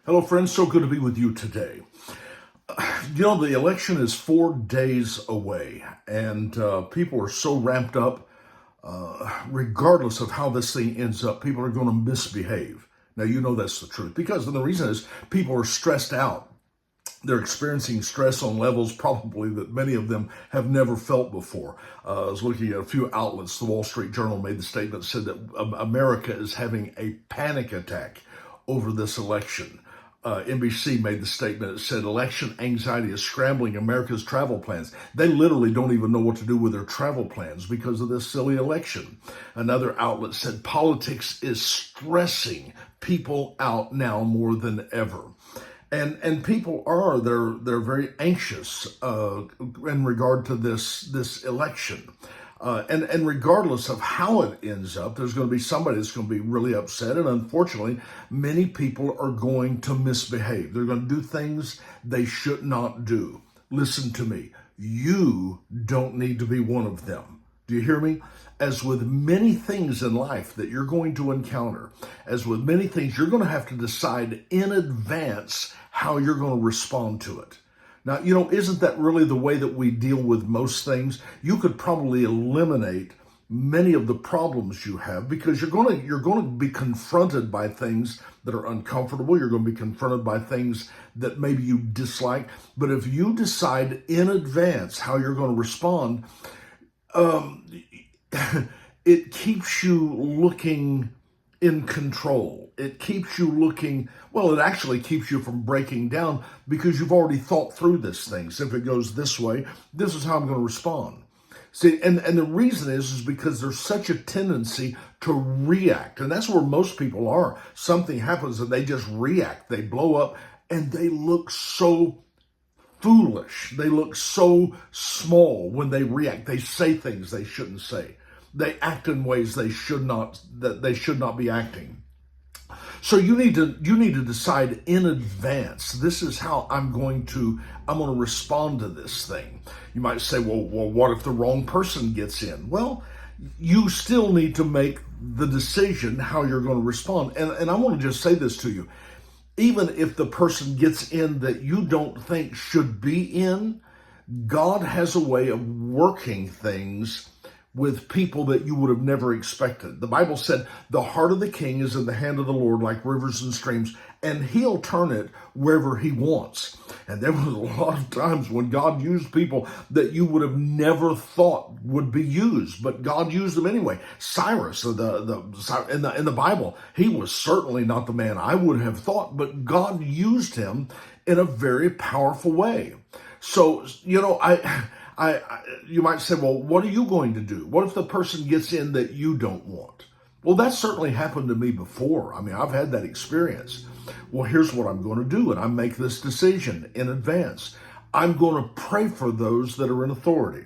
Hello, friends. So good to be with you today. The election is 4 days away, and people are so ramped up, regardless of how this thing ends up, people are going to misbehave. Now, you know that's the truth, because the reason is people are stressed out. They're experiencing stress on levels probably that many of them have never felt before. I was looking at a few outlets. The Wall Street Journal made the statement, said that America is having a panic attack over this election. NBC made the statement. It said election anxiety is scrambling America's travel plans. They literally don't even know what to do with their travel plans because of this silly election. Another outlet said politics is stressing people out now more than ever. And people they're very anxious in regard to this election. And regardless of how it ends up, there's going to be somebody that's going to be really upset. And unfortunately, many people are going to misbehave. They're going to do things they should not do. Listen to me. You don't need to be one of them. Do you hear me? As with many things in life that you're going to encounter, as with many things, you're going to have to decide in advance how you're going to respond to it. Now, isn't that really the way that we deal with most things? You could probably eliminate many of the problems you have because you're going to be confronted by things that are uncomfortable. You're going to be confronted by things that maybe you dislike. But if you decide in advance how you're going to respond, it keeps you looking in control. It keeps you looking, it actually keeps you from breaking down because you've already thought through this thing. So if it goes this way, this is how I'm going to respond. See, and the reason is because there's such a tendency to react. And that's where most people are. Something happens and they just react. They blow up and they look so foolish. They look so small when they react. They say things they shouldn't say. They act in ways they should not be acting. So you need to decide in advance. This is how I'm going to respond to this thing. You might say, well, what if the wrong person gets in? Well, you still need to make the decision how you're going to respond. And I want to just say this to you. Even if the person gets in that you don't think should be in, God has a way of working things with people that you would have never expected. The Bible said, the heart of the king is in the hand of the Lord like rivers and streams, and he'll turn it wherever he wants. And there was a lot of times when God used people that you would have never thought would be used, but God used them anyway. Cyrus, in the Bible, he was certainly not the man I would have thought, but God used him in a very powerful way. So, you might say, well, what are you going to do? What if the person gets in that you don't want? Well, that certainly happened to me before. I've had that experience. Well, here's what I'm going to do, and I make this decision in advance. I'm going to pray for those that are in authority.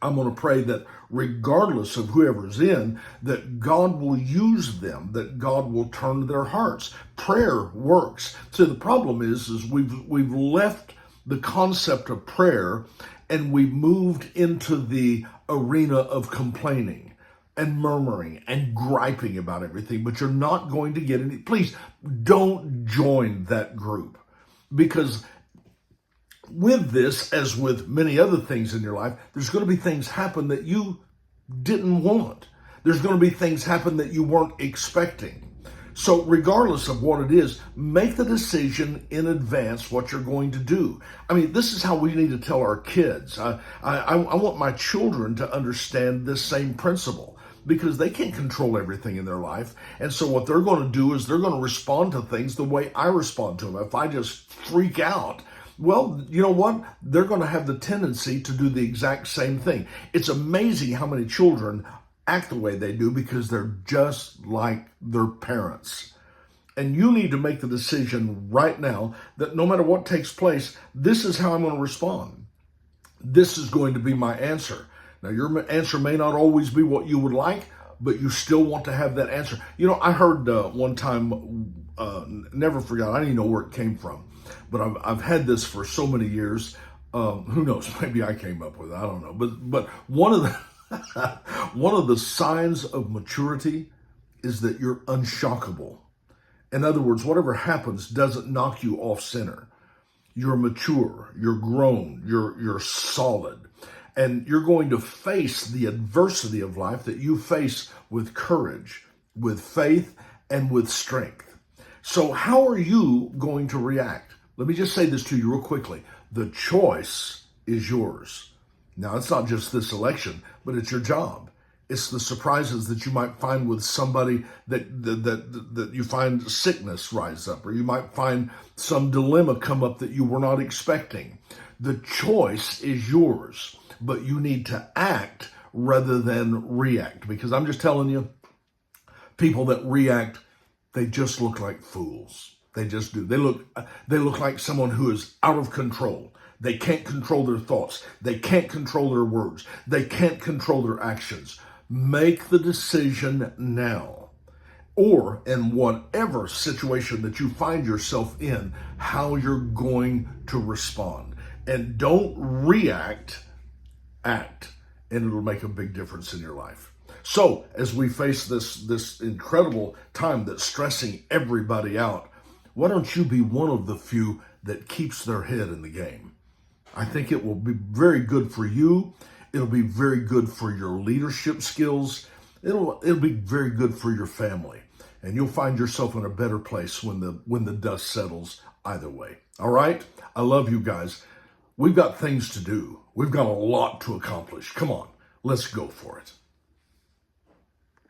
I'm going to pray that regardless of whoever's in, that God will use them, that God will turn their hearts. Prayer works. So the problem is we've left the concept of prayer and we moved into the arena of complaining and murmuring and griping about everything, but you're not going to get any. Please don't join that group, because with this, as with many other things in your life, there's going to be things happen that you didn't want. There's going to be things happen that you weren't expecting. So regardless of what it is, make the decision in advance what you're going to do. This is how we need to tell our kids. I want my children to understand this same principle, because they can't control everything in their life. And so what they're going to do is they're going to respond to things the way I respond to them. If I just freak out, well, you know what? They're going to have the tendency to do the exact same thing. It's amazing how many children act the way they do because they're just like their parents. And you need to make the decision right now that no matter what takes place, this is how I'm going to respond. This is going to be my answer. Now, your answer may not always be what you would like, but you still want to have that answer. I heard one time, never forgot, I don't even know where it came from, but I've had this for so many years. Who knows? Maybe I came up with it. I don't know. But one of the one of the signs of maturity is that you're unshockable. In other words, whatever happens doesn't knock you off center. You're mature, you're grown, you're solid, and you're going to face the adversity of life that you face with courage, with faith, and with strength. So how are you going to react? Let me just say this to you real quickly. The choice is yours. Now, it's not just this election, but it's your job. It's the surprises that you might find with somebody that you find sickness rise up, or you might find some dilemma come up that you were not expecting. The choice is yours, but you need to act rather than react, because I'm just telling you, people that react, they just look like fools. They just do. They look like someone who is out of control. They can't control their thoughts. They can't control their words. They can't control their actions. Make the decision now, or in whatever situation that you find yourself in, how you're going to respond. And don't react, act, and it'll make a big difference in your life. So as we face this incredible time that's stressing everybody out, why don't you be one of the few that keeps their head in the game? I think it will be very good for you. It'll be very good for your leadership skills. It'll be very good for your family. And you'll find yourself in a better place when the dust settles either way. All right? I love you guys. We've got things to do. We've got a lot to accomplish. Come on, let's go for it.